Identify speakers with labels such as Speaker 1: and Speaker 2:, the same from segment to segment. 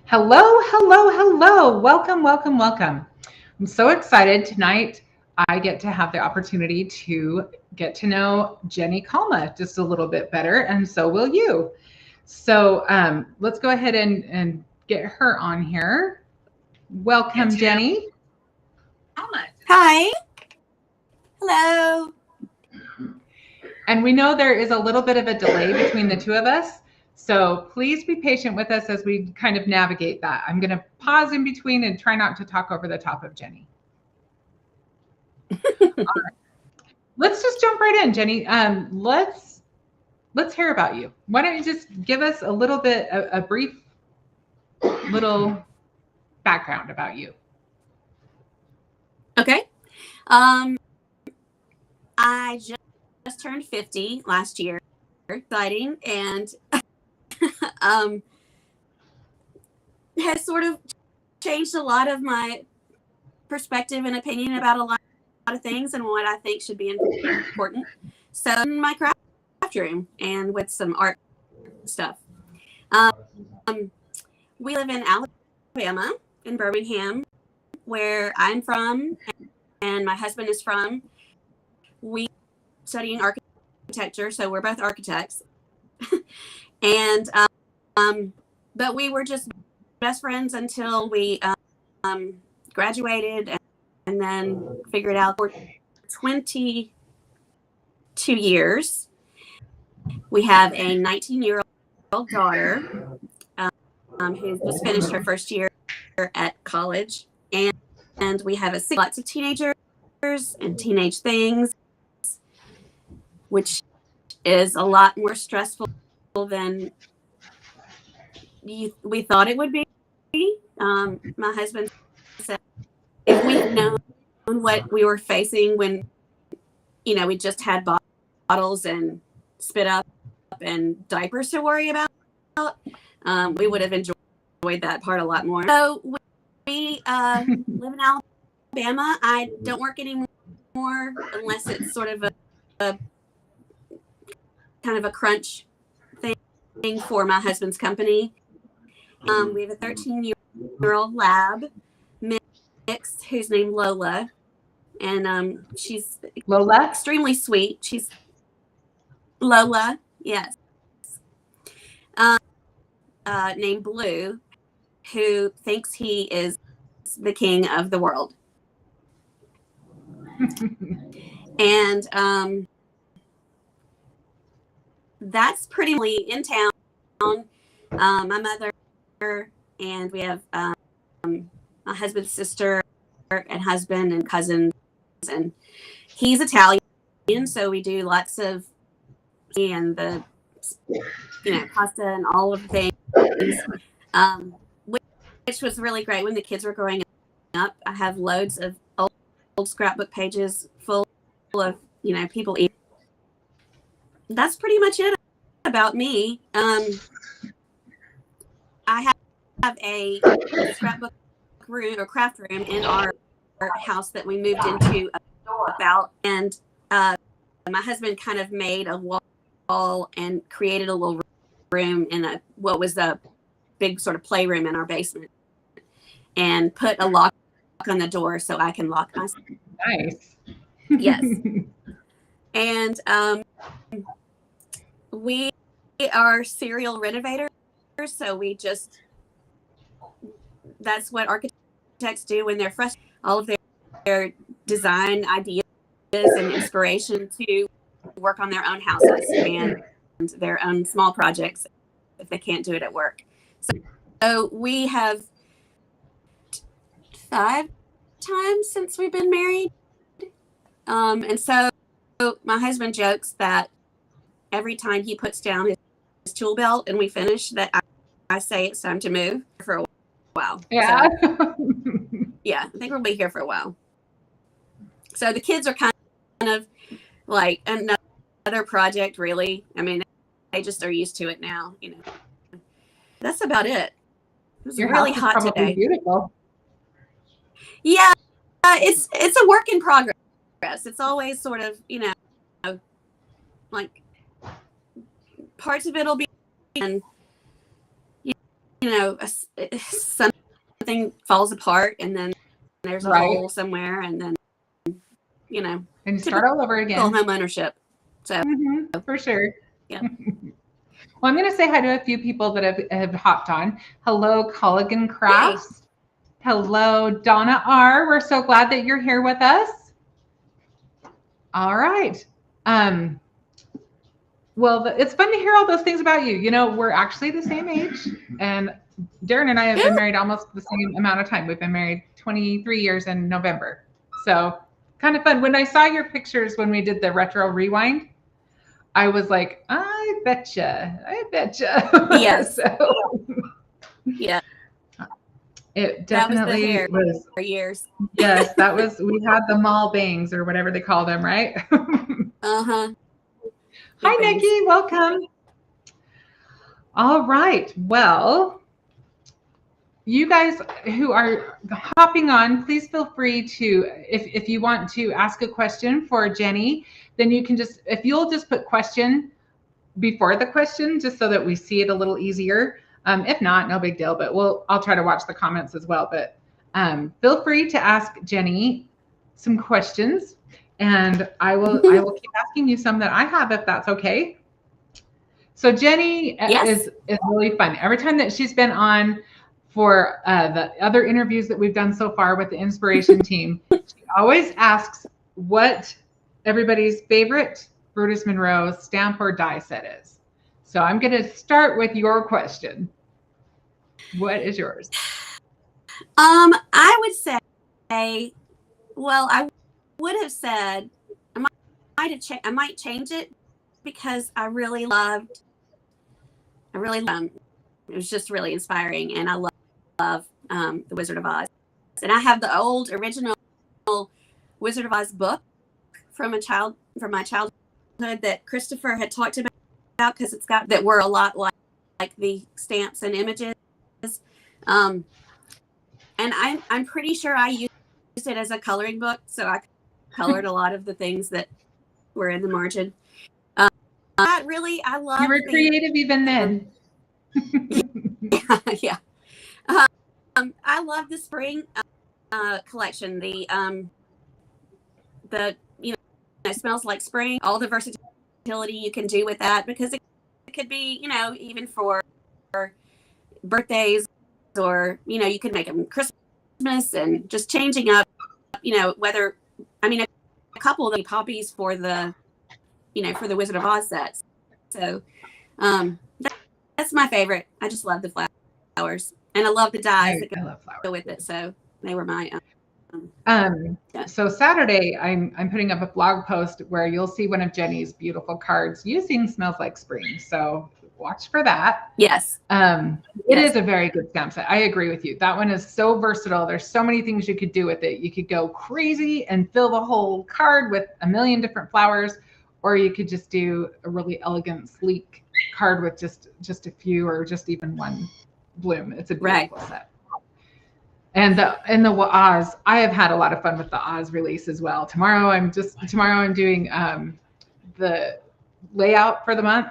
Speaker 1: Hello, hello, hello. Welcome, welcome, welcome. I'm so excited tonight. I get to have the opportunity to get to know Jenni Calma just a little bit better, and so will you. So let's go ahead and get her on here. Welcome, Jenni.
Speaker 2: Hi. Hello.
Speaker 1: And we know there is a little bit of a delay between the two of us. So please be patient with us as we kind of navigate that. I'm going to pause in between and try not to talk over the top of Jenni. All right. Let's just jump right in, Jenni. Let's hear about you. Why don't you just give us a little bit, a brief little background about you?
Speaker 2: Okay. I just turned 50 last year. Exciting, and has sort of changed a lot of my perspective and opinion about a lot of things and what I think should be important. So in my craft room and with some art stuff. We live in Alabama, in Birmingham, where I'm from and my husband is from. We studying architecture, so we're both architects. And but we were just best friends until we graduated and then figured out for 22 years. We have a 19-year-old daughter who just finished her first year at college, and we have lots of teenagers and teenage things, which is a lot more stressful than we thought it would be. My husband said if we'd known what we were facing when, we just had bottles and spit up and diapers to worry about, we would have enjoyed that part a lot more. So we live in Alabama. I don't work anymore unless it's sort of a kind of a crunch thing for my husband's company. We have a 13-year-old lab mix who's named Lola, and she's extremely sweet. She's Lola, yes. Named Blue, who thinks he is the king of the world. And that's pretty much in town. My mother and we have my husband's sister and husband and cousins, and he's Italian, so we do lots of and the pasta and all of the things, which was really great when the kids were growing up. I have loads of old scrapbook pages full of people eating. That's pretty much it about me. I have a scrapbook room or craft room in our house that we moved into about, and my husband kind of made a wall and created a little room in what was a big sort of playroom in our basement, and put a lock on the door so I can lock myself.
Speaker 1: Nice.
Speaker 2: Yes. And we are serial renovators, so that's what architects do when they're frustrated. All of their design ideas and inspiration to work on their own houses and their own small projects if they can't do it at work. So we have 5 times since we've been married. And so my husband jokes that every time he puts down his tool belt and we finish, that I say it's time to move for a while.
Speaker 1: Yeah.
Speaker 2: So, yeah, I think we'll be here for a while. So the kids are kind of like another project, really. I mean, they just are used to it now, you know. That's about it. It was
Speaker 1: Your
Speaker 2: really
Speaker 1: house is
Speaker 2: hot
Speaker 1: probably
Speaker 2: today.
Speaker 1: beautiful.
Speaker 2: Yeah, it's a work in progress. It's always sort of, you know, like parts of it'll be, and you know, something falls apart, and then there's a
Speaker 1: Right.
Speaker 2: hole somewhere, and then, you know,
Speaker 1: And you start all over again.
Speaker 2: home ownership. So
Speaker 1: for sure.
Speaker 2: yeah.
Speaker 1: Well, I'm going to say hi to a few people that have hopped on. Hello, Culligan Crafts. Hello, Donna R. We're so glad that you're here with us. All right. Well, it's fun to hear all those things about you. You know, we're actually the same age, and Darren and I have been married almost the same amount of time. We've been married 23 years in November. So kind of fun. When I saw your pictures when we did the retro rewind, I was like, I betcha.
Speaker 2: Yes.
Speaker 1: So,
Speaker 2: yeah.
Speaker 1: it definitely was
Speaker 2: for years.
Speaker 1: Yes, that was, we had the mall bangs or whatever they call them, right?
Speaker 2: Uh-huh.
Speaker 1: Hi, Nikki, welcome. All right, well, you guys who are hopping on, please feel free to, if you want to ask a question for Jenni, then you can just, if you'll just put question before the question, just so that we see it a little easier. If not, no big deal, but I'll try to watch the comments as well. But feel free to ask Jenni some questions, and I will keep asking you some that I have, if that's okay. So Jenni is really fun. Every time that she's been on for the other interviews that we've done so far with the Inspiration team, she always asks what everybody's favorite Brutus Monroe stamp or die set is. So I'm going to start with your question. What is yours?
Speaker 2: I would say, well, I would have said I might change it because I really loved. It was just really inspiring, and I love the Wizard of Oz, and I have the old original Wizard of Oz book from my childhood that Christopher had talked about because it's got that were a lot like the stamps and images. And I'm pretty sure I used it as a coloring book, so I colored a lot of the things that were in the margin. I love.
Speaker 1: You were creative even then.
Speaker 2: Yeah. I love the spring collection. The you know, smells like spring. All the versatility you can do with that, because it could be, you know, even for birthdays, or, you know, you could make them Christmas, and just changing up, you know, whether, I mean, a couple of the poppies for the, you know, for the Wizard of Oz sets. So that's my favorite. I just love the flowers, and I love the dyes that go with it. So they were my
Speaker 1: So Saturday, I'm putting up a blog post where you'll see one of Jenni's beautiful cards using Smells Like Spring. So watch for that.
Speaker 2: Yes.
Speaker 1: It is a very good stamp set. I agree with you. That one is so versatile. There's so many things you could do with it. You could go crazy and fill the whole card with a million different flowers, or you could just do a really elegant, sleek card with just a few, or just even one bloom. It's a beautiful set. And the Oz, I have had a lot of fun with the Oz release as well. Tomorrow I'm doing the layout for the month,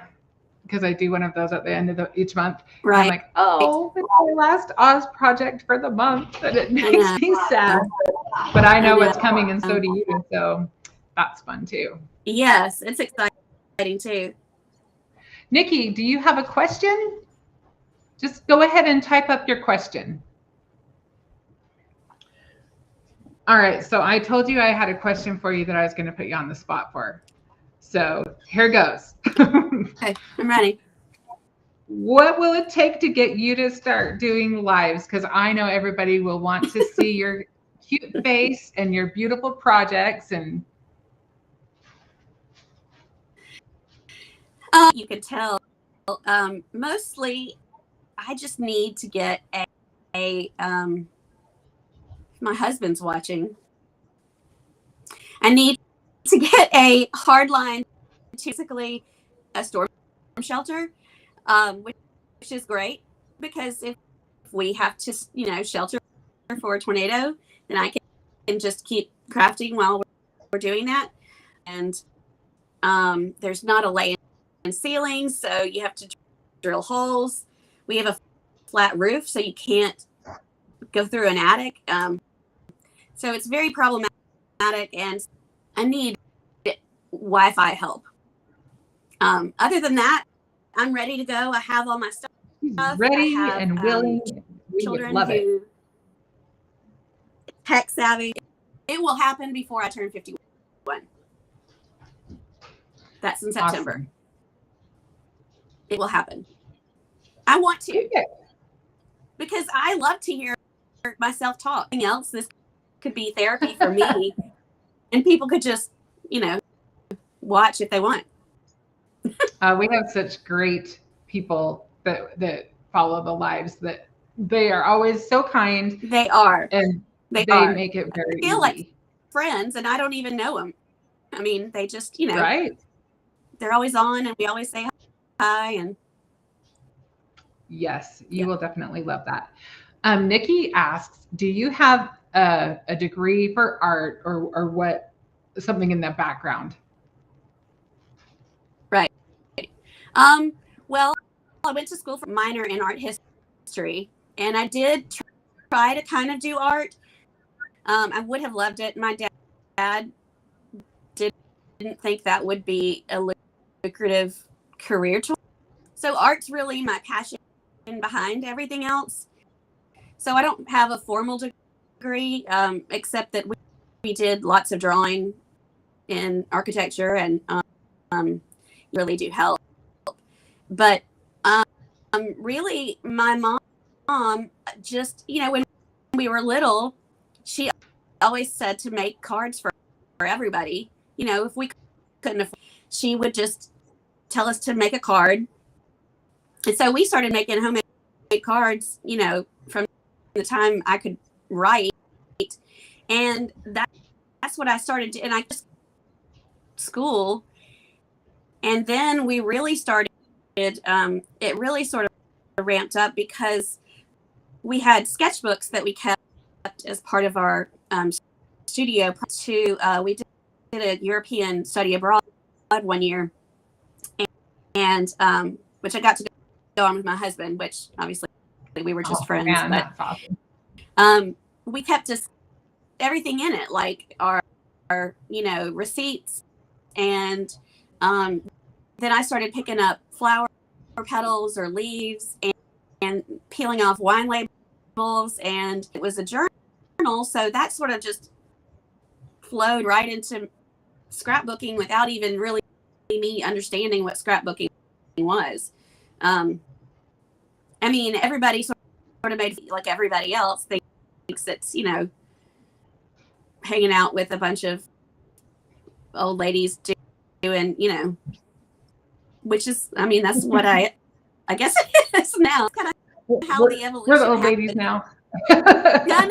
Speaker 1: because I do one of those at the end of each month.
Speaker 2: Right.
Speaker 1: I'm like, oh, it's my last Oz project for the month, and it makes me sad. But I know what's coming, and so do you. So that's fun too.
Speaker 2: Yes, it's exciting too.
Speaker 1: Nikki, do you have a question? Just go ahead and type up your question. All right, so I told you I had a question for you that I was going to put you on the spot for. So here goes.
Speaker 2: Okay, I'm ready.
Speaker 1: What will it take to get you to start doing lives? Because I know everybody will want to see your cute face and your beautiful projects. And
Speaker 2: you can tell. Mostly, I just need to get a my husband's watching. I need to get a hard line to basically a storm shelter, which is great, because if we have to, shelter for a tornado, then I can just keep crafting while we're doing that. And there's not a lay-in ceiling, so you have to drill holes. We have a flat roof, so you can't go through an attic. So it's very problematic, and I need Wi-Fi help. Other than that, I'm ready to go. I have all my stuff.
Speaker 1: Ready and willing. We
Speaker 2: Children
Speaker 1: would love it.
Speaker 2: who tech savvy. It will happen before I turn 51. That's in September.
Speaker 1: Awesome.
Speaker 2: It will happen. I want to.
Speaker 1: Okay.
Speaker 2: Because I love to hear myself talk. Anything else, this could be therapy for me. And people could just, watch if they want.
Speaker 1: We have such great people that follow the lives, that they are always so kind.
Speaker 2: They are.
Speaker 1: And they
Speaker 2: are.
Speaker 1: make it very
Speaker 2: I feel
Speaker 1: easy.
Speaker 2: like friends, and I don't even know them. I mean, they just,
Speaker 1: right.
Speaker 2: They're always on, and we always say hi. And
Speaker 1: yes, you will definitely love that. Nikki asks, do you have a degree for art or what, something in the background?
Speaker 2: Right. Well, I went to school for minor in art history, and I did try to kind of do art. I would have loved it. My dad didn't think that would be a lucrative career choice. So art's really my passion behind everything else. So I don't have a formal degree, except that we did lots of drawing in architecture, and really do help. But really, my mom just, when we were little, she always said to make cards for everybody. If we couldn't afford, she would just tell us to make a card. And so we started making homemade cards, from the time I could write. And that's what I started to, and I just school. And then we really started, it really sort of ramped up, because we had sketchbooks that we kept as part of our studio. We did a European study abroad one year, and which I got to go on with my husband, which obviously we were just friends.
Speaker 1: Man,
Speaker 2: but
Speaker 1: that's awesome.
Speaker 2: We kept everything in it, like our receipts, and then I started picking up flower petals or leaves and peeling off wine labels, and it was a journal. So that sort of just flowed right into scrapbooking without even really me understanding what scrapbooking was. I mean, everybody sort of made, like everybody else, thinks it's, hanging out with a bunch of old ladies doing, which is, I mean, that's what I guess it is now. It's kind of how the evolution
Speaker 1: We're the old
Speaker 2: happened.
Speaker 1: ladies now.
Speaker 2: Yeah,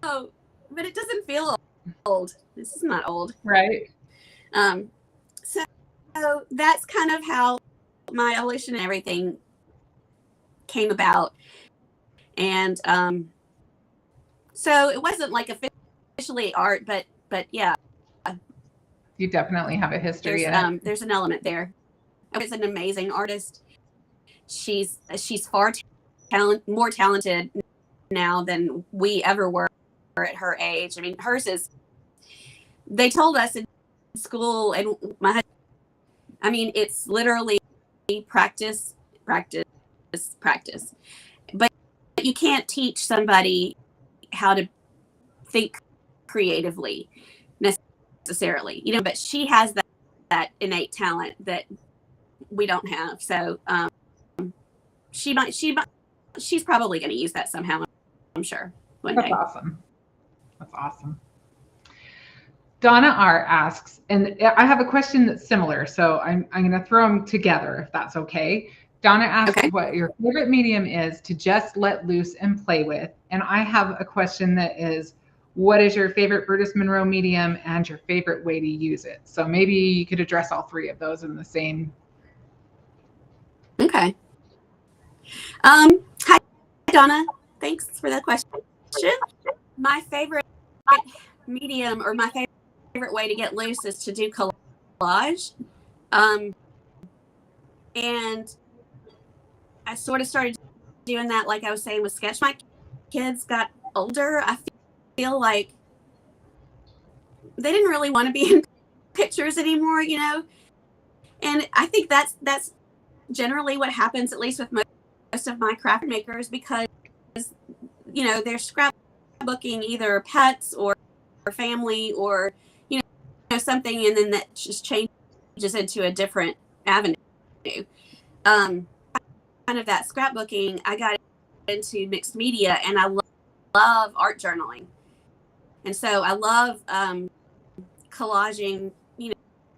Speaker 2: no, but it doesn't feel old. This is not old.
Speaker 1: Right.
Speaker 2: So that's kind of how my evolution and everything came about. And so it wasn't like officially art, but yeah.
Speaker 1: You definitely have a history.
Speaker 2: There's an element there. She's an amazing artist. She's far more talented now than we ever were at her age. I mean, hers is, they told us in school, and my husband, I mean, it's literally practice. But you can't teach somebody how to think creatively necessarily, but she has that innate talent that we don't have. So she's probably going to use that somehow, I'm sure, one day.
Speaker 1: That's awesome. Donna R asks, and I have a question that's similar, so I'm going to throw them together if that's okay. Donna asks what your favorite medium is to just let loose and play with. And I have a question that is, what is your favorite Brutus Monroe medium and your favorite way to use it? So maybe you could address all three of those in the same.
Speaker 2: Okay. Hi, Donna. Thanks for that question. My favorite medium, or my favorite way to get loose, is to do collage. And I sort of started doing that, like I was saying, with sketch. My kids got older. I feel like they didn't really want to be in pictures anymore, you know. And I think that's generally what happens, at least with most of my craft makers, because, you know, they're scrapbooking either pets or family, or, you know, something, and then that just changes into a different avenue. Kind of that scrapbooking, I got into mixed media, and I love art journaling, and so I love collaging, you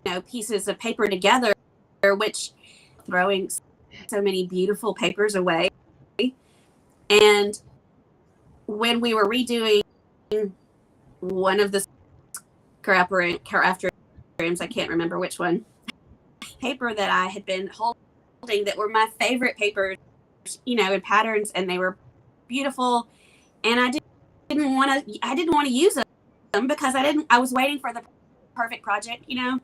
Speaker 2: know, pieces of paper together, which throwing so many beautiful papers away. And when we were redoing one of the craft rooms, I can't remember which one, paper that I had been holding that were my favorite papers, you know, in patterns, and they were beautiful, and I didn't want to use them because I was waiting for the perfect project, you know.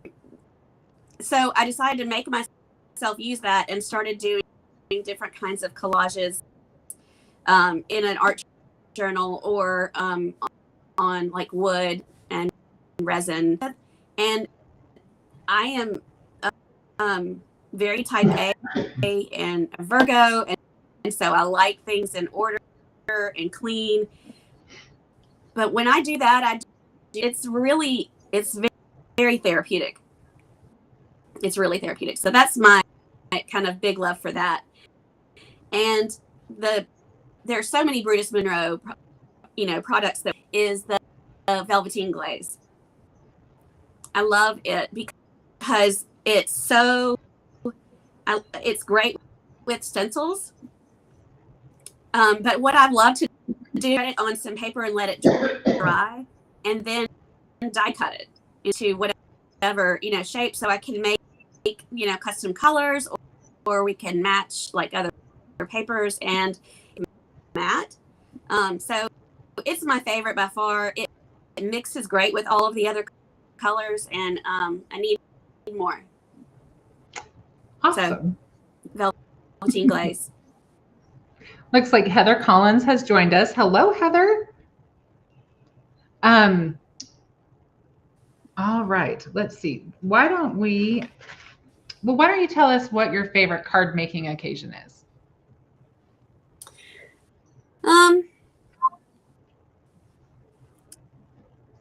Speaker 2: So I decided to make myself use that, and started doing different kinds of collages in an art journal, or on like wood and resin. And I am very type A and a Virgo, and so I like things in order and clean. But when I do that, it's very therapeutic. It's really therapeutic. So that's my kind of big love for that. And there's so many Brutus Monroe, you know, products, that is the velveteen glaze. I love it because it's great with stencils. But what I love to do it on some paper and let it dry, and then die cut it into whatever, you know, shape, so I can make, you know, custom colors, or we can match like other papers and matte. So it's my favorite by far. It mixes great with all of the other colors, and I need more.
Speaker 1: Awesome.
Speaker 2: So, velveteen glaze.
Speaker 1: Looks like Heather Collins has joined us. Hello, Heather. All right, let's see. Why don't you tell us what your favorite card making occasion is?
Speaker 2: I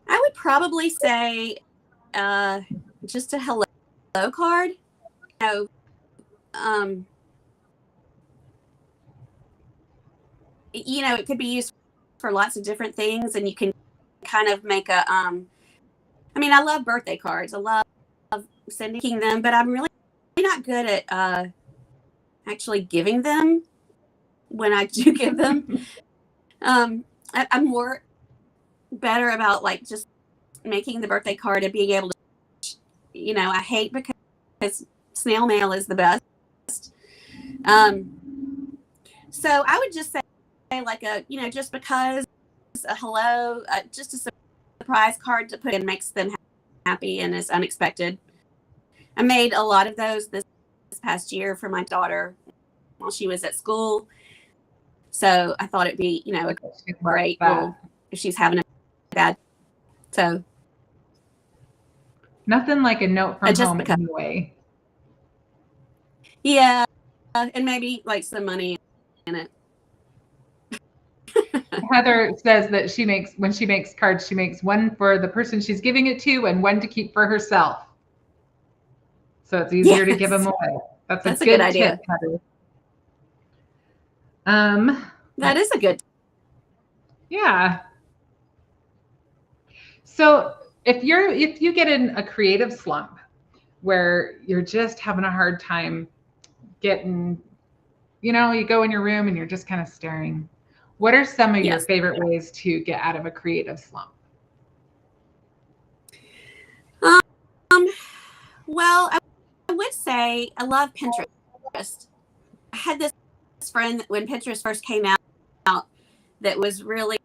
Speaker 2: would probably say just a hello card. You know, you know, it could be used for lots of different things, and you can kind of make a I mean, I love birthday cards. I love sending them, but I'm really not good at actually giving them when I do give them. I'm more better about like just making the birthday card and being able to, you know, I hate because snail mail is the best. So I would just say like you know, just because a hello, just a surprise card to put in makes them happy and is unexpected. I made a lot of those this past year for my daughter while she was at school. So I thought it'd be, you know, a great little, if she's having a bad. So
Speaker 1: nothing like a note from home anyway.
Speaker 2: Yeah, and maybe like some money in it.
Speaker 1: Heather says that when she makes cards, she makes one for the person she's giving it to and one to keep for herself. So it's easier to give them away. That's a good idea. Tip, Heather.
Speaker 2: That is a good.
Speaker 1: Yeah. So if you get in a creative slump where you're just having a hard time getting, you know, you go in your room and you're just kind of staring, what are some of your favorite ways to get out of a creative slump?
Speaker 2: Well, I would say I love Pinterest. I had this friend when Pinterest first came out that was really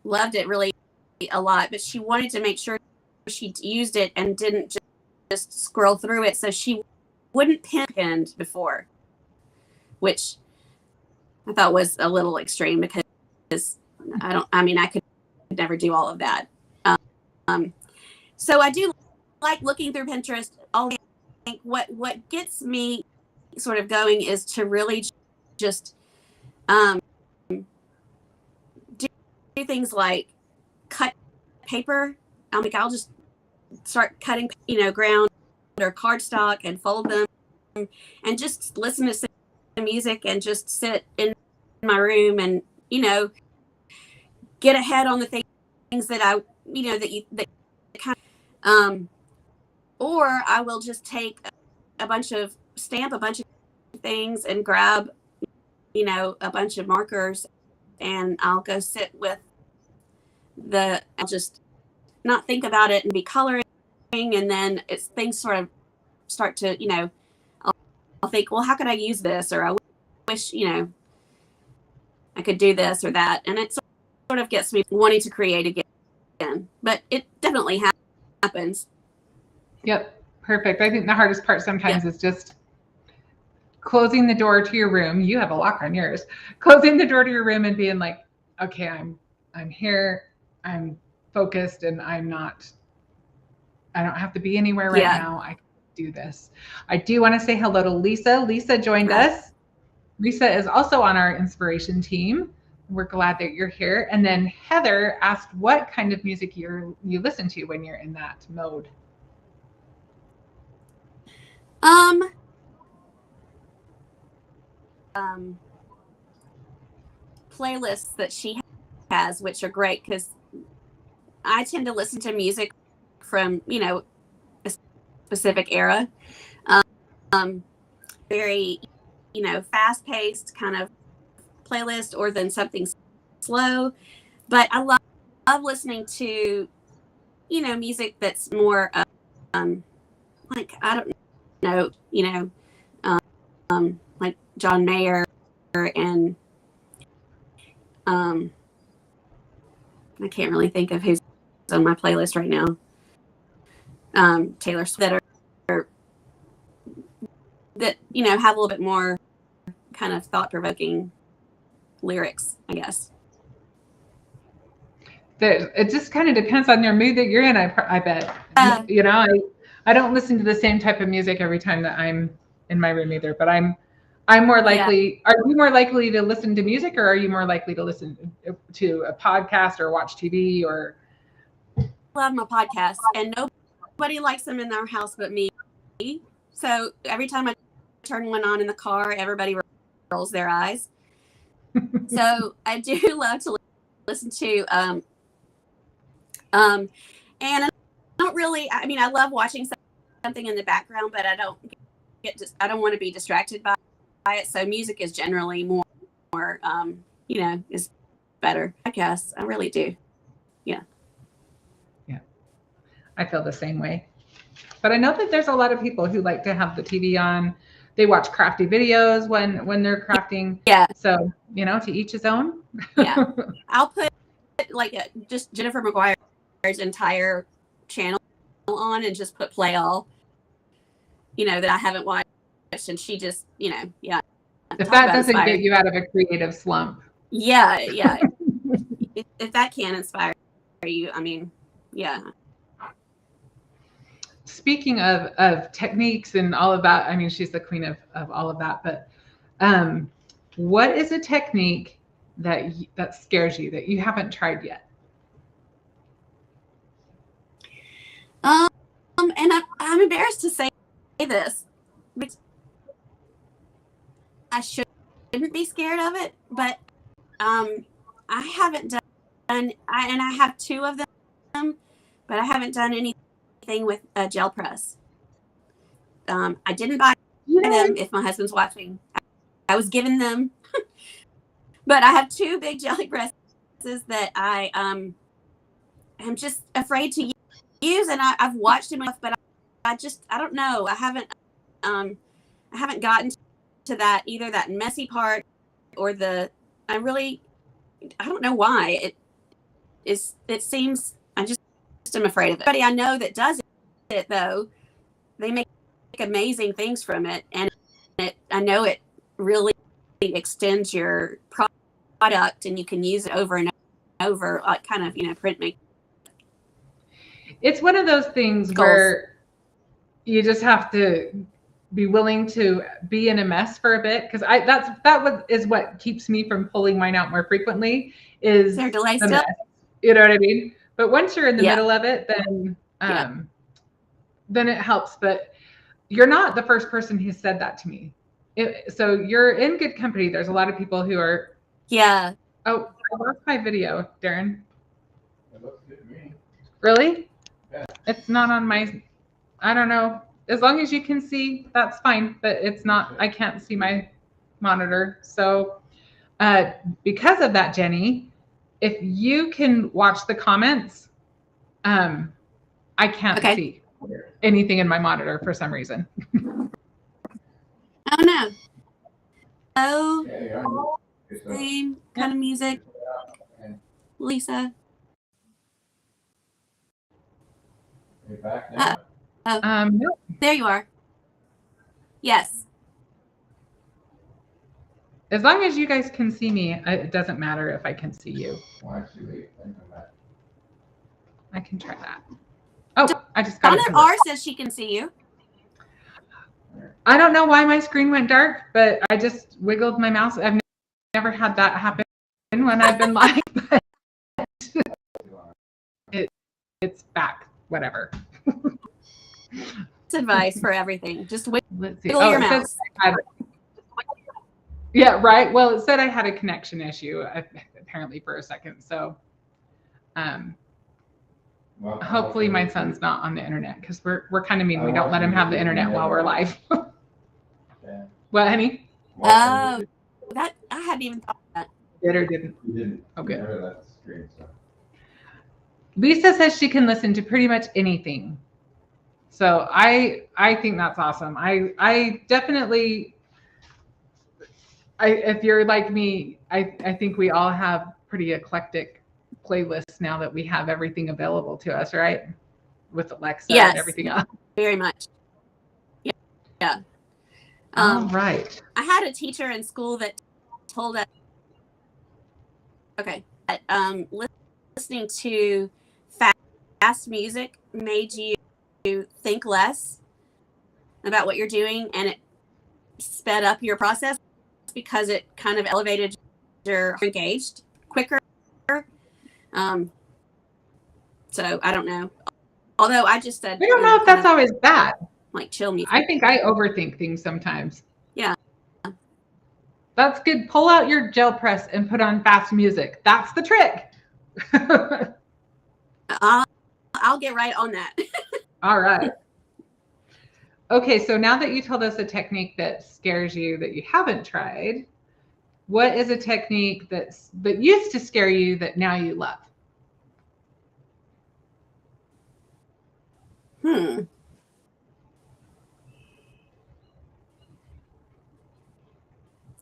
Speaker 2: loved it really a lot, but she wanted to make sure she used it and didn't just scroll through it, so she wouldn't pin before, which I thought was a little extreme because I could never do all of that. So I do like looking through Pinterest. I think what gets me sort of going is to really just do things like cut paper. I'll just start cutting, ground or cardstock and fold them and just listen to some music and just sit in my room and, get ahead on the things that that kind of, or I will just take stamp a bunch of things and grab, a bunch of markers, and I'll go sit with I'll just not think about it and be coloring, and then things sort of start to, I'll think, well, how could I use this? Or I wish, I could do this or that. And it sort of gets me wanting to create again, but it definitely happens.
Speaker 1: Yep. Perfect. I think the hardest part sometimes is just closing the door to your room. You have a lock on yours. Closing the door to your room and being like, okay, I'm here, I'm focused, and I don't have to be anywhere right now. I can do this. I do want to say hello to Lisa. Lisa joined us. Lisa is also on our inspiration team. We're glad that you're here. And then Heather asked what kind of music you listen to when you're in that mode.
Speaker 2: Playlists that she has, which are great because I tend to listen to music from, a specific era. Very, fast-paced kind of playlist, or then something slow. But I love listening to, music that's more like, I don't know, like John Mayer and I can't really think of who's on my playlist right now. Taylor Swift, that have a little bit more kind of thought-provoking lyrics, I guess.
Speaker 1: It just kind of depends on your mood that you're in. I bet. I don't listen to the same type of music every time that I'm in my room either. But I'm more likely. Yeah. Are you more likely to listen to music, or are you more likely to listen to a podcast or watch TV? Or
Speaker 2: I love my podcasts, and nobody likes them in our house but me. So every time I turn one on in the car, everybody rolls their eyes. So I do love to listen to, and I don't really. I mean, I love watching something in the background, but I don't want to be distracted by it. So music is generally more, is better. I guess I really do. Yeah.
Speaker 1: Yeah, I feel the same way. But I know that there's a lot of people who like to have the TV on. They watch crafty videos when they're crafting.
Speaker 2: Yeah.
Speaker 1: So, to each his own.
Speaker 2: Yeah. I'll put just Jennifer McGuire's entire channel on and just put play all, that I haven't watched. And she just, yeah.
Speaker 1: If that doesn't get you out of a creative slump.
Speaker 2: Yeah. if that can inspire you, I mean, yeah.
Speaker 1: Speaking of techniques and all of that, I mean, she's the queen of all of that. But what is a technique that scares you, that you haven't tried yet?
Speaker 2: And I'm embarrassed to say this. I shouldn't be scared of it, but I haven't done, and I have two of them, but I haven't done anything with a gel press. I didn't buy them. If my husband's watching, I was given them, but I have two big jelly presses that I am just afraid to use, and I've watched them enough, but I don't know. I haven't gotten to that, either that messy part or I don't know why it seems, I'm afraid of it. Everybody I know that does it though, they make amazing things from it, and I know it really extends your product, and you can use it over and over, like kind of, printmaking.
Speaker 1: It's one of those things where you just have to be willing to be in a mess for a bit, because that is what keeps me from pulling mine out more frequently, is
Speaker 2: there delay
Speaker 1: the
Speaker 2: still?
Speaker 1: mess. You know what I mean? But once you're in the
Speaker 2: Yeah.
Speaker 1: middle of it, then it helps. But you're not the first person who said that to me. So you're in good company. There's a lot of people who are.
Speaker 2: Yeah.
Speaker 1: Oh, I lost my video, Darren.
Speaker 3: It looks good to me.
Speaker 1: Really?
Speaker 3: Yeah.
Speaker 1: It's not on my. I don't know. As long as you can see, that's fine. But it's not. I can't see my monitor. So because of that, Jenny, if you can watch the comments, I can't see anything in my monitor for some reason.
Speaker 2: Oh no. Oh,
Speaker 3: Yeah,
Speaker 2: same kind of music. Lisa.
Speaker 3: You're back now.
Speaker 1: No.
Speaker 2: There you are. Yes.
Speaker 1: As long as you guys can see me, it doesn't matter if I can see you.
Speaker 3: Well, actually, wait, then come back.
Speaker 1: I can try that. Oh, I just got it.
Speaker 2: Donna R says she can see you.
Speaker 1: I don't know why my screen went dark, but I just wiggled my mouse. I've never had that happen when I've been live, but it's back. Whatever.
Speaker 2: It's advice for everything. Just
Speaker 1: Let's see.
Speaker 2: wiggle your mouse.
Speaker 1: Yeah, right. Well, it said I had a connection issue apparently for a second. So hopefully my son's not on the internet, because we're kind of mean. We don't let him have the internet while we're live.
Speaker 3: Yeah.
Speaker 1: What, honey?
Speaker 2: Oh, that I hadn't even thought of that.
Speaker 1: Did or didn't?
Speaker 3: You didn't.
Speaker 1: Oh, good.
Speaker 3: You never left the screen, so.
Speaker 1: Lisa says she can listen to pretty much anything. So I think that's awesome. I definitely, if you're like me, I think we all have pretty eclectic playlists now that we have everything available to us, right? With Alexa and everything else.
Speaker 2: Very much. Yeah.
Speaker 1: All right.
Speaker 2: I had a teacher in school that told us, that listening to fast music made you think less about what you're doing, and it sped up your process because it kind of elevated your engaged quicker. So I don't know. Although I just said,
Speaker 1: I don't know if that's always bad.
Speaker 2: Like chill music.
Speaker 1: I think I overthink things sometimes.
Speaker 2: Yeah.
Speaker 1: That's good. Pull out your gel press and put on fast music. That's the trick.
Speaker 2: I'll get right on that.
Speaker 1: All right. Okay, so now that you told us a technique that scares you that you haven't tried, what is a technique that used to scare you that now you love?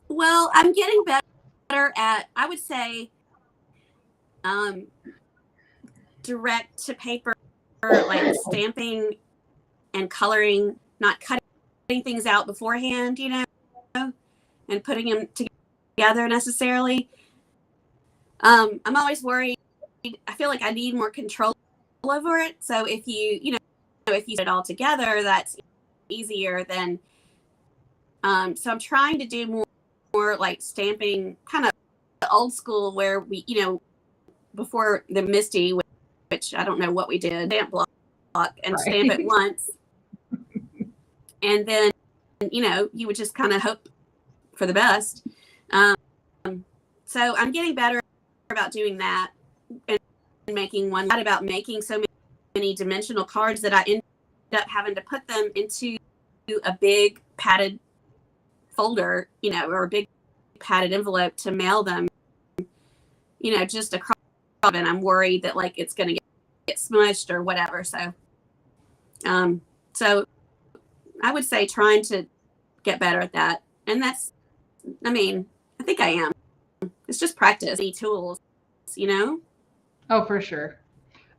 Speaker 2: Well, I'm getting better at, I would say, direct to paper, like stamping and coloring, not cutting things out beforehand, and putting them together necessarily. I'm always worried. I feel like I need more control over it. So if you put it all together, that's easier than. So I'm trying to do more like stamping, kind of old school, where we, before the MISTI, which I don't know what we did, stamp block and stamp it once. And then, you would just kind of hope for the best. So I'm getting better about doing that and making one. Not about making so many dimensional cards that I end up having to put them into a big padded folder, or a big padded envelope to mail them, just across. And I'm worried that like it's going to get smushed or whatever. So So I would say trying to get better at that. And that's, I mean, I think I am. It's just practice, tools, you know?
Speaker 1: Oh, for sure.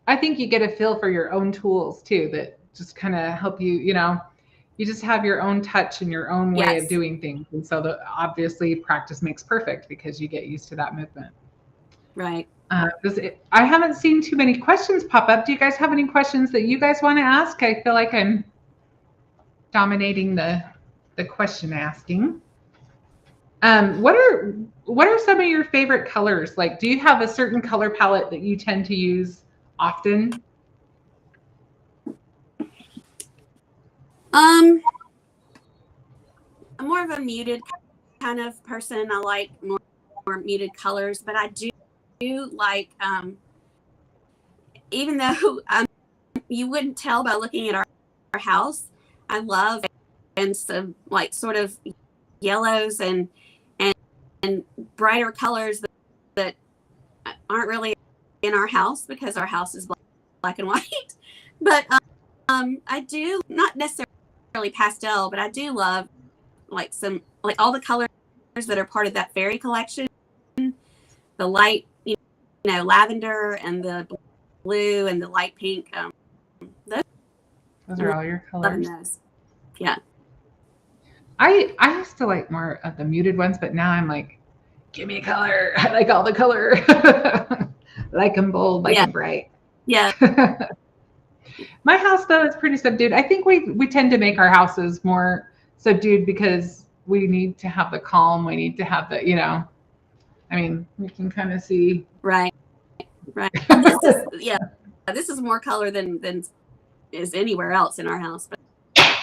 Speaker 1: I think you get a feel for your own tools too that just kind of help you, you just have your own touch and your own way of
Speaker 2: Yes.
Speaker 1: doing things. And so obviously practice makes perfect because you get used to that movement.
Speaker 2: Right.
Speaker 1: I haven't seen too many questions pop up. Do you guys have any questions that you guys want to ask? I feel like I'm dominating the question asking. What are some of your favorite colors? Like, do you have a certain color palette that you tend to use often?
Speaker 2: I'm more of a muted kind of person. I like more muted colors, but I do like, even though you wouldn't tell by looking at our house, I love and some like sort of yellows and brighter colors that aren't really in our house because our house is black and white. But I do not necessarily pastel, but I do love like all the colors that are part of that fairy collection. The light, lavender and the blue and the light pink.
Speaker 1: Those are all your colors.
Speaker 2: Those. Yeah.
Speaker 1: I used to like more of the muted ones, but now I'm like, give me a color. I like all the color. Like them bold, like them bright.
Speaker 2: Yeah.
Speaker 1: My house though is pretty subdued. I think we tend to make our houses more subdued because we need to have the calm. We need to have the, I mean, you can kind of see.
Speaker 2: Right. This is more color than is anywhere else in our house. But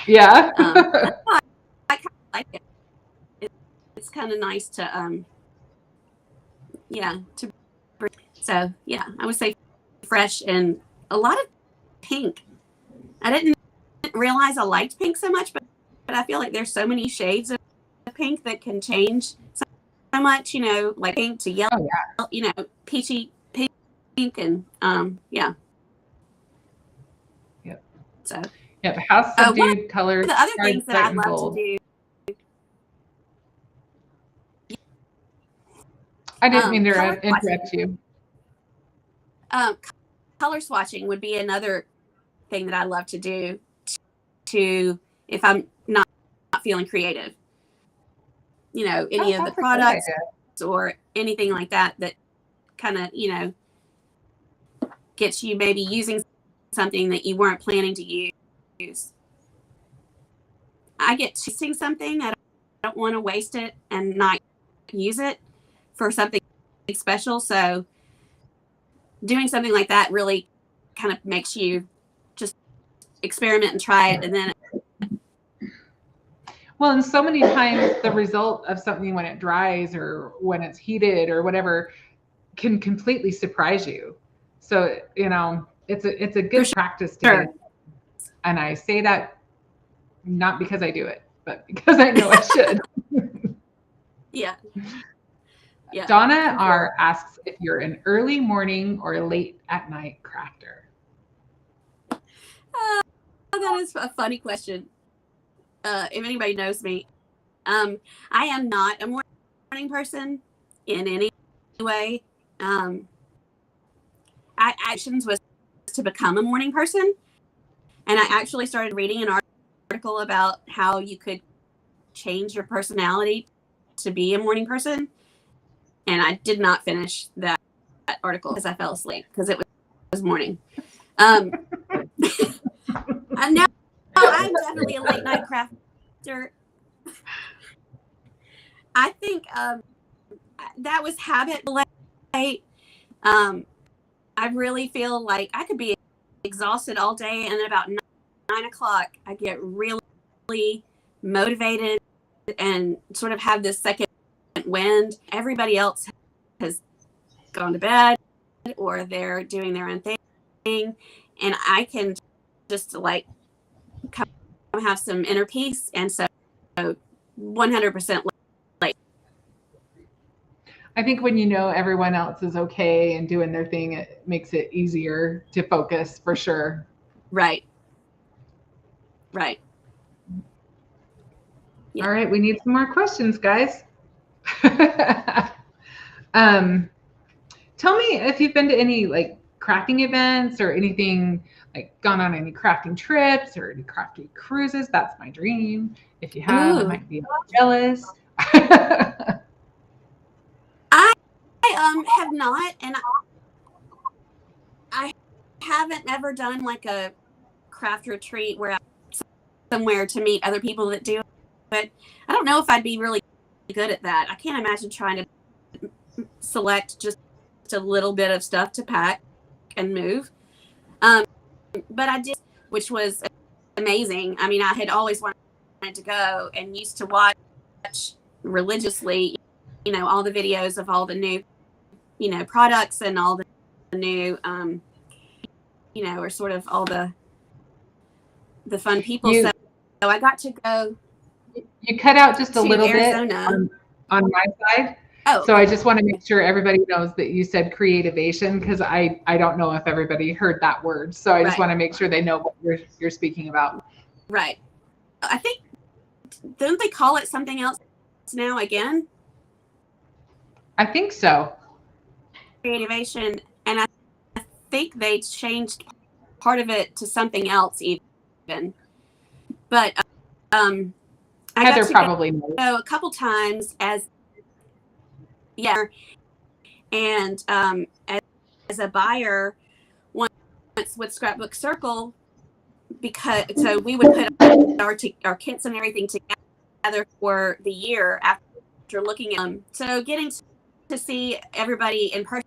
Speaker 1: yeah.
Speaker 2: That's why I kind of like it. It's kind of nice to to bring. So yeah, I would say fresh and a lot of pink. I didn't realize I liked pink so much, but I feel like there's so many shades of pink that can change so much, like pink to yellow, peachy pink and yeah.
Speaker 1: Yep.
Speaker 2: So
Speaker 1: yep, house subdued colors.
Speaker 2: The other things that I love to do.
Speaker 1: I didn't mean to interrupt you.
Speaker 2: Color swatching would be another thing that I love to do if I'm not feeling creative. Any of the products or anything like that kind of, gets you maybe using something that you weren't planning to use. I get choosing something. I don't want to waste it and not use it for something special. So doing something like that really kind of makes you just experiment and try it. And then
Speaker 1: well, and so many times the result of something when it dries or when it's heated or whatever can completely surprise you. So, it's a good practice to get. And I say that not because I do it, but because I know I should.
Speaker 2: Yeah.
Speaker 1: Donna R asks if you're an early morning or late at night crafter.
Speaker 2: That is a funny question. If anybody knows me, I am not a morning person in any way. Actions was to become a morning person, and I actually started reading an article about how you could change your personality to be a morning person, and I did not finish that article because I fell asleep because it was morning. I'm definitely a late night crafter. I think that was habit late. I really feel like I could be exhausted all day, and then about 9 o'clock, I get really motivated and sort of have this second wind. Everybody else has gone to bed or they're doing their own thing, and I can just like come have some inner peace. And so 100% late.
Speaker 1: I think when everyone else is okay and doing their thing, it makes it easier to focus for sure.
Speaker 2: Right. Right. Yeah.
Speaker 1: All right, we need some more questions, guys. Tell me if you've been to any like crafting events or anything, like gone on any crafting trips or any crafting cruises. That's my dream. If you have, I
Speaker 2: Ooh.
Speaker 1: might be jealous.
Speaker 2: I have not, and I haven't ever done like a craft retreat where I somewhere to meet other people that do it. I don't know if I'd be really good at that. I can't imagine trying to select just a little bit of stuff to pack and move. But I did, which was amazing. I mean, I had always wanted to go and used to watch religiously, all the videos of all the new, products and all the new, or sort of all the fun people. So I got to go.
Speaker 1: You cut out just a little
Speaker 2: Arizona.
Speaker 1: bit on my side.
Speaker 2: Oh,
Speaker 1: so I just want to make sure everybody knows that you said creativation, because I don't know if everybody heard that word. So I just want to make sure they know what you're speaking about.
Speaker 2: Right. I think, don't they call it something else now again?
Speaker 1: I think so.
Speaker 2: Creativation, and I think they changed part of it to something else even. But I
Speaker 1: Heather
Speaker 2: got to
Speaker 1: probably knows.
Speaker 2: go a couple times and as a buyer once with Scrapbook Circle, because so we would put our kits and everything together for the year after looking at them. So getting to see everybody in person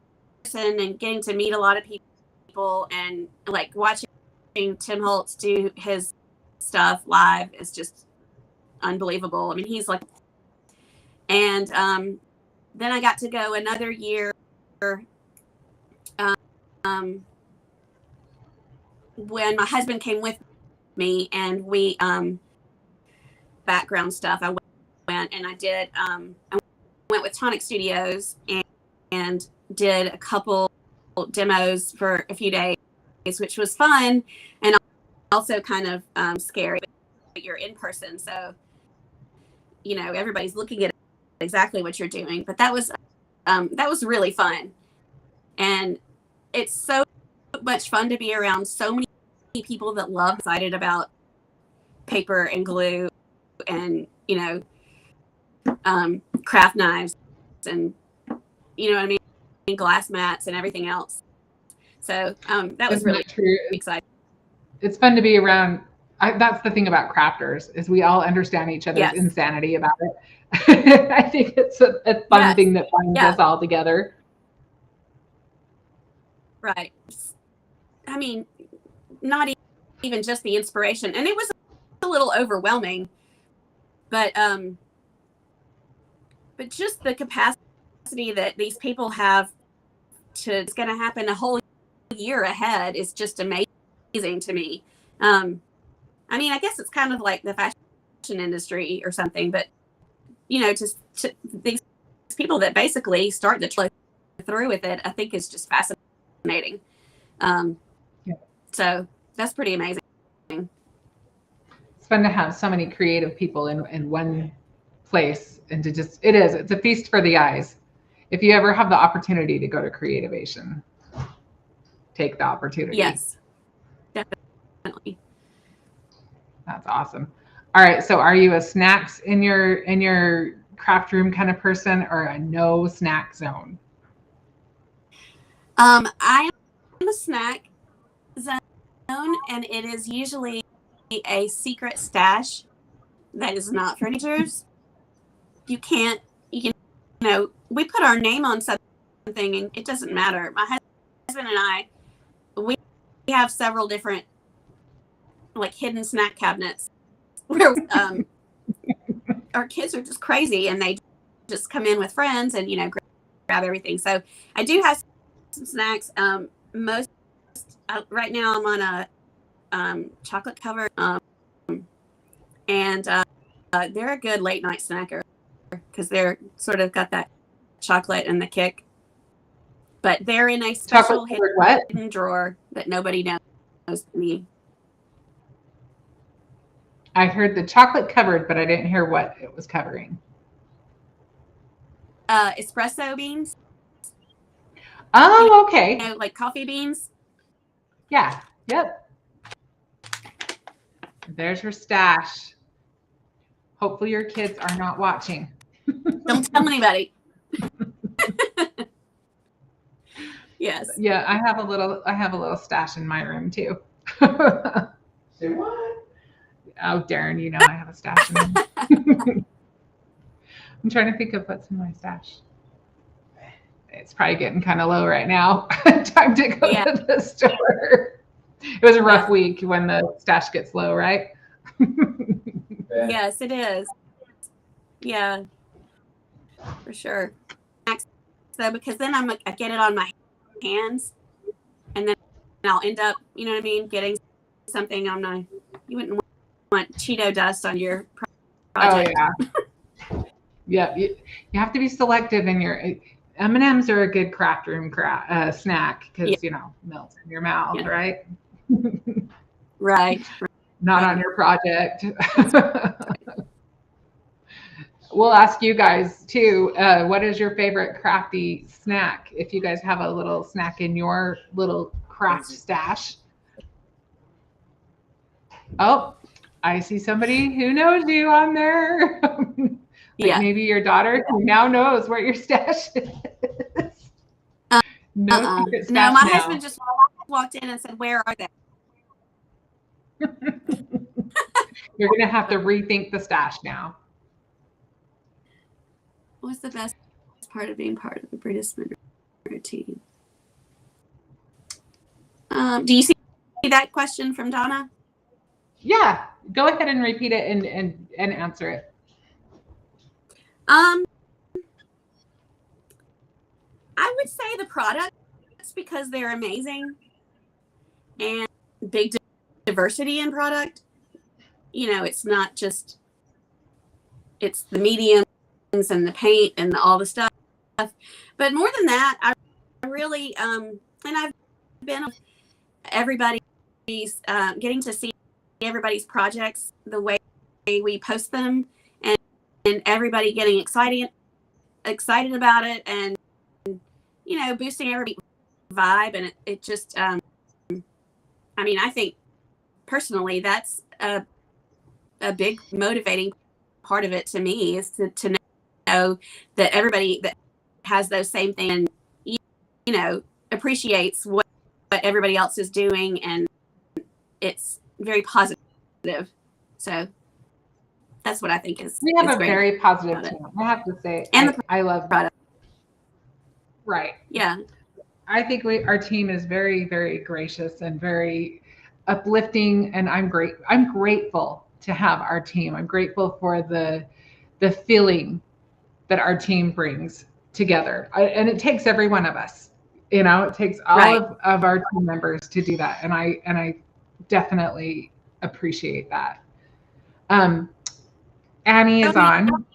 Speaker 2: and getting to meet a lot of people and like watching Tim Holtz do his stuff live is just unbelievable. I mean, he's like, and then I got to go another year when my husband came with me, and we background stuff. I went and I did I went with Tonic Studios and did a couple demos for a few days, which was fun and also kind of scary. But you're in person, so everybody's looking at exactly what you're doing. But that was really fun, and it's so much fun to be around so many people that love, excited about paper and glue and craft knives and what I mean, glass mats and everything else. So that was really exciting.
Speaker 1: It's fun to be around. That's the thing about crafters, is we all understand each other's insanity about it. I think it's a fun thing that binds us all together.
Speaker 2: Right. I mean, not even just the inspiration, and it was a little overwhelming, but just the capacity that these people have it's going to happen a whole year ahead is just amazing to me. I mean, I guess it's kind of like the fashion industry or something, but just these people that basically start to through with it, I think is just fascinating. So that's pretty amazing.
Speaker 1: It's fun to have so many creative people in one place, and to just it's a feast for the eyes. If you ever have the opportunity to go to Creativation, take the opportunity.
Speaker 2: Yes, definitely.
Speaker 1: That's awesome. All right, so are you a snacks in your craft room kind of person, or a no snack zone?
Speaker 2: I am a snack zone, and it is usually a secret stash that is not furniture's. You can we put our name on something and it doesn't matter. My husband and I, we have several different like hidden snack cabinets where our kids are just crazy and they just come in with friends and grab everything. So I do have some snacks. Most right now I'm on a chocolate cover, and they're a good late night snacker because they're sort of got that chocolate and the kick. But they're in a special hidden drawer that nobody knows me.
Speaker 1: I heard the chocolate covered, but I didn't hear what it was covering.
Speaker 2: Espresso beans.
Speaker 1: Oh, okay.
Speaker 2: Like coffee beans.
Speaker 1: Yeah. Yep. There's your stash. Hopefully your kids are not watching.
Speaker 2: Don't tell anybody. Yes.
Speaker 1: Yeah, I have a little stash in my room too.
Speaker 3: Say what?
Speaker 1: Oh, Darren, you know I have a stash in there. I'm trying to think of what's in my stash. It's probably getting kind of low right now. Time to go to the store. It was a rough week when the stash gets low, right?
Speaker 2: Yes, it is. Yeah, for sure. So because then I get it on my hands, and then I'll end up, you know what I mean, getting something on my. You wouldn't want Cheeto dust on your project.
Speaker 1: Oh yeah, yeah. You have to be selective in your M&Ms are a good craft room snack because you know melts in your mouth, right?
Speaker 2: Right.
Speaker 1: Not on your project. We'll ask you guys too. What is your favorite crafty snack? If you guys have a little snack in your little craft stash. Oh, I see somebody who knows you on there. Like maybe your daughter who now knows where your stash is. No secret stash.
Speaker 2: No, my husband just walked in and said, "Where are they?"
Speaker 1: You're gonna have to rethink the stash now.
Speaker 2: What's the best part of being part of the Bridesman routine? Do you see that question from Donna?
Speaker 1: Yeah, go ahead and repeat it and answer it.
Speaker 2: I would say the products because they're amazing and big diversity in product. You know, it's not just it's the mediums and the paint and all the stuff, but more than that, I really and I've been everybody's getting to see everybody's projects the way we post them and everybody getting excited about it and you know boosting everybody's vibe and it just I mean I think personally that's a big motivating part of it to me is to know that everybody that has those same things and you know appreciates what everybody else is doing and it's very positive. So that's what I think is.
Speaker 1: We have a very positive team. I have to say, and I love
Speaker 2: product.
Speaker 1: Right.
Speaker 2: Yeah.
Speaker 1: I think our team is very, very gracious and very uplifting, and I'm grateful to have our team. I'm grateful for the feeling that our team brings together, and it takes every one of us. You know, it takes all of our team members to do that, and I definitely appreciate that. Annie is on.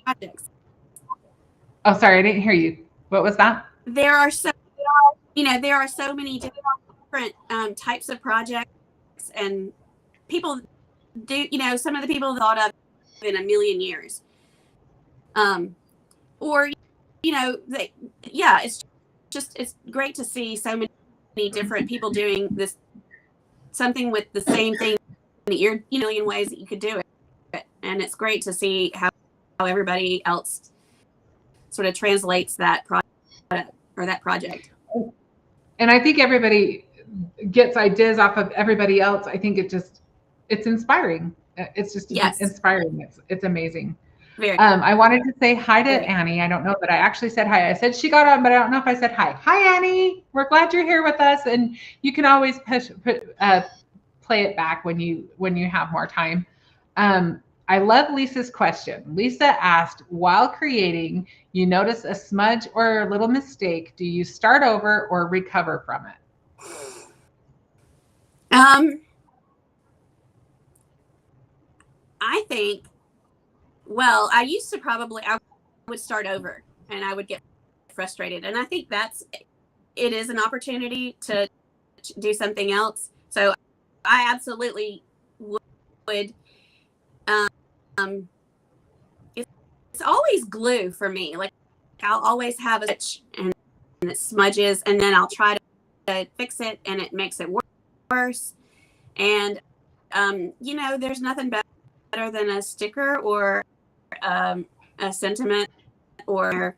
Speaker 1: Oh, sorry, I didn't hear you. What was that?
Speaker 2: There are so many different types of projects, and people do. You know, some of the people thought of in a million years, or you know, it's great to see so many different people doing this something with the same thing that you're a million ways that you could do it, and it's great to see how everybody else sort of translates that product or that project.
Speaker 1: And I think everybody gets ideas off of everybody else. I think it's inspiring. It's just inspiring. It's amazing. I wanted to say hi to Annie. I don't know that I actually said hi. I said she got on, but I don't know if I said hi. Hi, Annie. We're glad you're here with us, and you can always play it back when you have more time. I love Lisa's question. Lisa asked, while creating, you notice a smudge or a little mistake. Do you start over or recover from it?
Speaker 2: I think, well, I used to I would start over and I would get frustrated. And I think it is an opportunity to do something else. So I absolutely would Um, it's always glue for me. Like I'll always have a stitch and it smudges, and then I'll try to fix it, and it makes it worse. And there's nothing better than a sticker or a sentiment or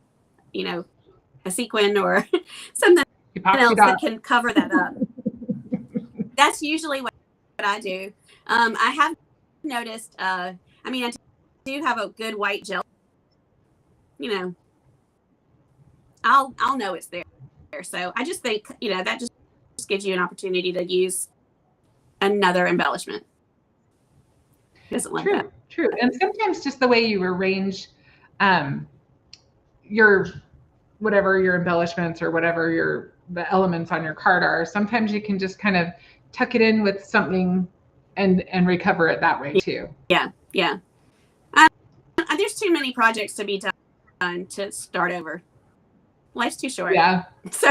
Speaker 2: a sequin or something else that can cover that up. That's usually what I do. I have noticed. I do have a good white gel. I'll know it's there. So I just think that just gives you an opportunity to use another embellishment. Doesn't want that.
Speaker 1: True. And sometimes just the way you arrange your embellishments or whatever the elements on your card are, sometimes you can just kind of tuck it in with something and recover it that way too.
Speaker 2: Yeah. There's too many projects to be done to start over. Life's too short.
Speaker 1: Yeah.
Speaker 2: So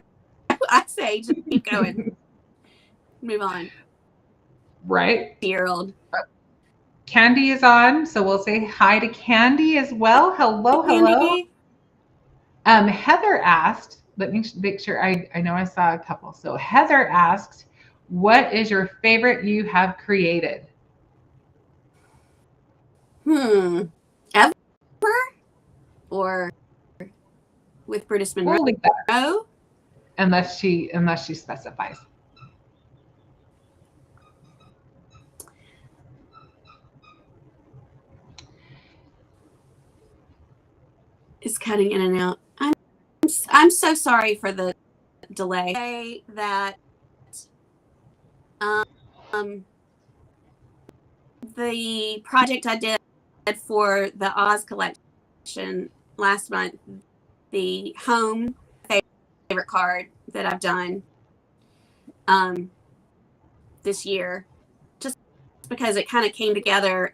Speaker 2: I say just keep going. Move on.
Speaker 1: Right.
Speaker 2: 2-year-old.
Speaker 1: Candy is on, so we'll say hi to Candy as well. Hello.
Speaker 2: Candy.
Speaker 1: Heather asked, let me make sure I know I saw a couple. So Heather asked, what is your favorite you have created?
Speaker 2: Ever? Or with Brutus Monroe?
Speaker 1: Unless she specifies.
Speaker 2: Is cutting in and out. I'm so sorry for the delay. That the project I did for the Oz collection last month, the home favorite card that I've done this year, just because it kind of came together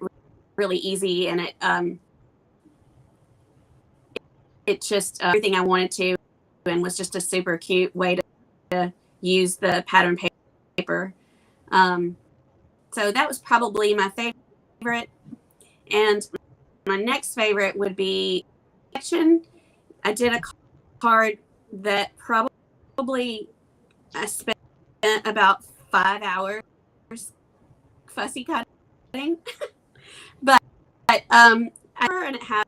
Speaker 2: really easy, and it just everything I wanted to, and was just a super cute way to use the pattern paper. So that was probably my favorite. And my next favorite would be action. I did a card that probably I spent about 5 hours fussy cutting, but and it had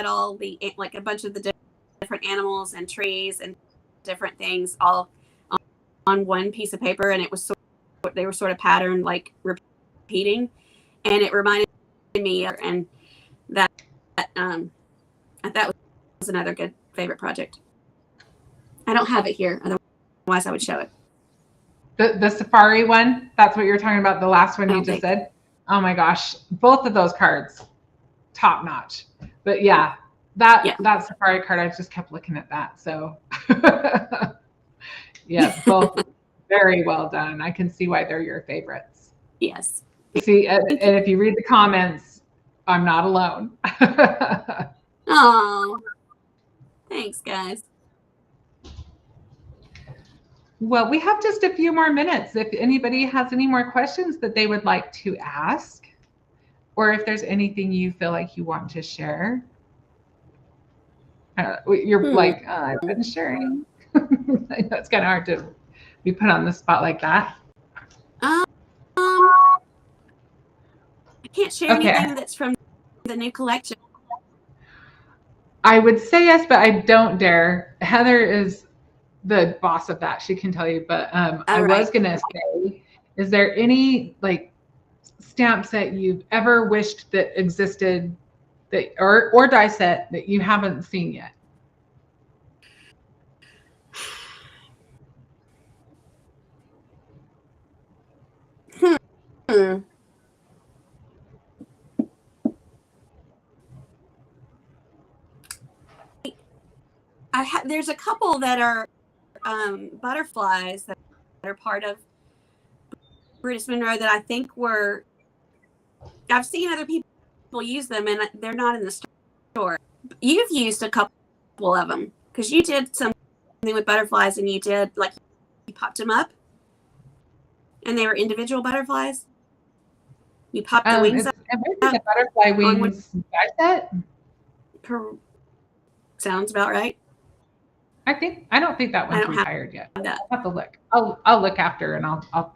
Speaker 2: all the like a bunch of the different animals and trees and different things all on one piece of paper, and they were sort of patterned, like repeating, and it reminded me and that was another good favorite project. I don't have it here, otherwise I would show it.
Speaker 1: The safari one, that's what you're talking about, the last one you just said? Oh my gosh, both of those cards, top notch. But yeah, that safari card, I just kept looking at that. So yeah, both very well done. I can see why they're your favorites.
Speaker 2: Yes.
Speaker 1: See, and if you read the comments, I'm not alone.
Speaker 2: Oh, thanks, guys.
Speaker 1: Well, we have just a few more minutes. If anybody has any more questions that they would like to ask, or if there's anything you feel like you want to share. You're like, oh, I've been sharing. I know it's kind of hard to be put on the spot like that.
Speaker 2: I can't share anything that's from the new collection.
Speaker 1: I would say yes, but I don't dare. Heather is the boss of that. She can tell you. But I was going to say, is there any like stamps that you've ever wished that existed that or die set that you haven't seen yet?
Speaker 2: There's a couple that are butterflies that are part of Brutus Monroe that I think I've seen other people use them, and they're not in the store. You've used a couple of them because you did something with butterflies, and you popped them up, and they were individual butterflies. You popped the wings up.
Speaker 1: the butterfly wings die set?
Speaker 2: Sounds about right.
Speaker 1: I don't think that one's retired yet.
Speaker 2: That.
Speaker 1: I'll have to look. I'll look after and I'll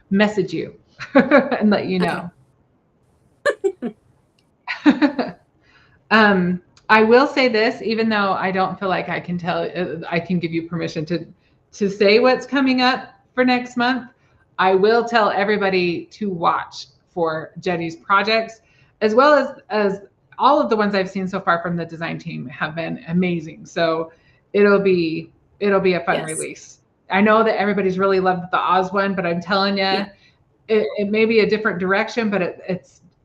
Speaker 1: message you and let you know. Okay. I will say this, even though I don't feel like I can give you permission to say what's coming up for next month. I will tell everybody to watch for Jenni's projects, as well as all of the ones I've seen so far from the design team have been amazing. So it'll be a fun release. I know that everybody's really loved the Oz one, but I'm telling you, it may be a different direction, but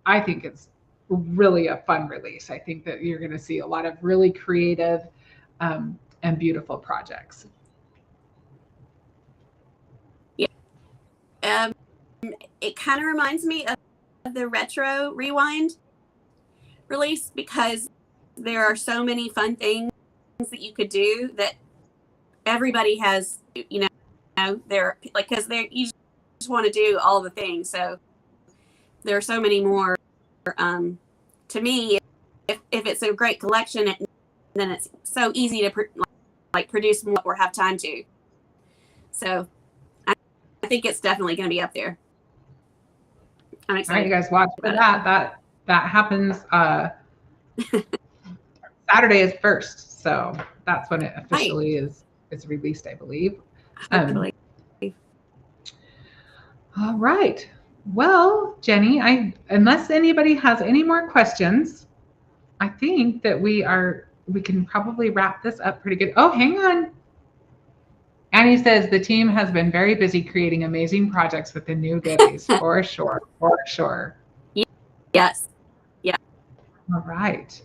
Speaker 1: I think it's really a fun release. I think that you're going to see a lot of really creative and beautiful projects.
Speaker 2: Yeah. It kind of reminds me of the Retro Rewind release, because there are so many fun things that you could do that everybody has, they're like, because you just want to do all the things. So there are so many more. To me, if it's a great collection, then it's so easy to produce more or have time to. So I think it's definitely going to be up there. I'm excited.
Speaker 1: All right, you guys watch for that. That happens. Saturday is 1st, so that's when it officially is released, I believe. All right. Well, Jenni, unless anybody has any more questions, I think that we can probably wrap this up pretty good. Oh, hang on. Annie says the team has been very busy creating amazing projects with the new goodies. For sure.
Speaker 2: Yes. Yeah.
Speaker 1: All right.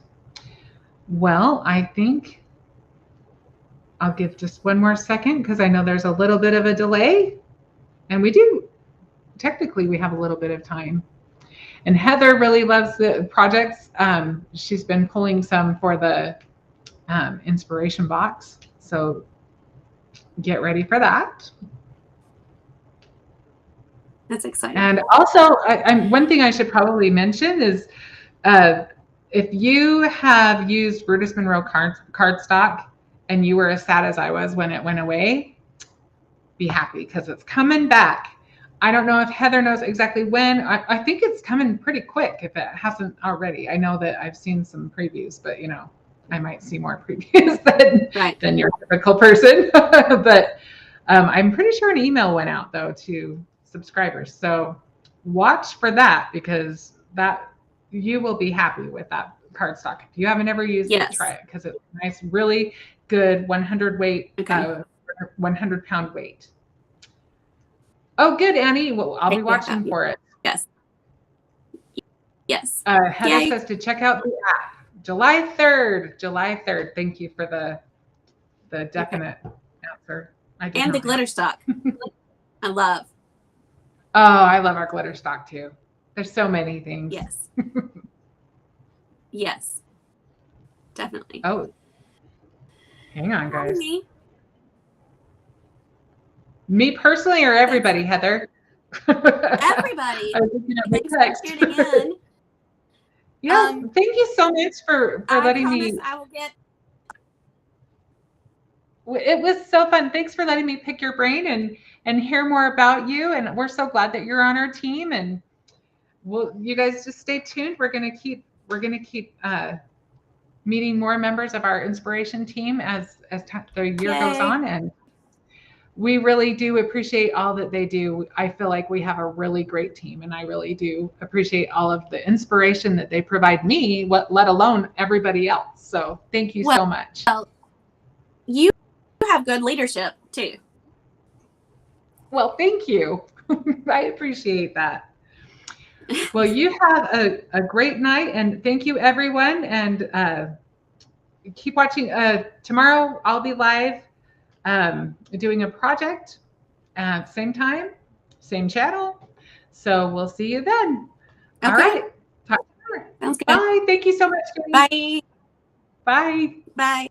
Speaker 1: Well, I think I'll give just one more second because I know there's a little bit of a delay, and technically we have a little bit of time. And Heather really loves the projects. She's been pulling some for the inspiration box. So get ready for that.
Speaker 2: That's exciting.
Speaker 1: And also, one thing I should probably mention is if you have used Brutus Monroe cardstock and you were as sad as I was when it went away, be happy because it's coming back. I don't know if Heather knows exactly when. I think it's coming pretty quick if it hasn't already. I know that I've seen some previews, but I might see more previews than your typical person. But I'm pretty sure an email went out though to subscribers. So watch for that because you will be happy with that cardstock. If you haven't ever used it, try it because it's nice, really good 100 weight, 100 pound weight. Oh, good, Annie. Well, I'll be watching for it.
Speaker 2: Yes. Yes.
Speaker 1: Heather says to check out the app. July 3rd. Thank you for the definite answer.
Speaker 2: And the glitter stock. I love.
Speaker 1: Oh, I love our glitter stock too. There's so many things.
Speaker 2: Yes. Yes. Definitely.
Speaker 1: Oh. Hang on, guys. Me personally or everybody, Heather?
Speaker 2: Everybody.
Speaker 1: I was looking at my text.
Speaker 2: Again.
Speaker 1: Yeah, thank you so much for letting me.
Speaker 2: I will get.
Speaker 1: It was so fun. Thanks for letting me pick your brain and hear more about you. And we're so glad that you're on our team. And you guys just stay tuned. We're gonna keep meeting more members of our inspiration team as the year goes on. And we really do appreciate all that they do. I feel like we have a really great team, and I really do appreciate all of the inspiration that they provide me, let alone everybody else. So thank you so much.
Speaker 2: Well, you have good leadership too.
Speaker 1: Well, thank you. I appreciate that. Well, you have a great night, and thank you, everyone. And keep watching. Tomorrow I'll be live doing a project at same time, same channel. So we'll see you then.
Speaker 2: Okay.
Speaker 1: All right. Talk to you later.
Speaker 2: Sounds good.
Speaker 1: Bye. Thank you so much, Jenni.
Speaker 2: Bye.
Speaker 1: Bye.
Speaker 2: Bye.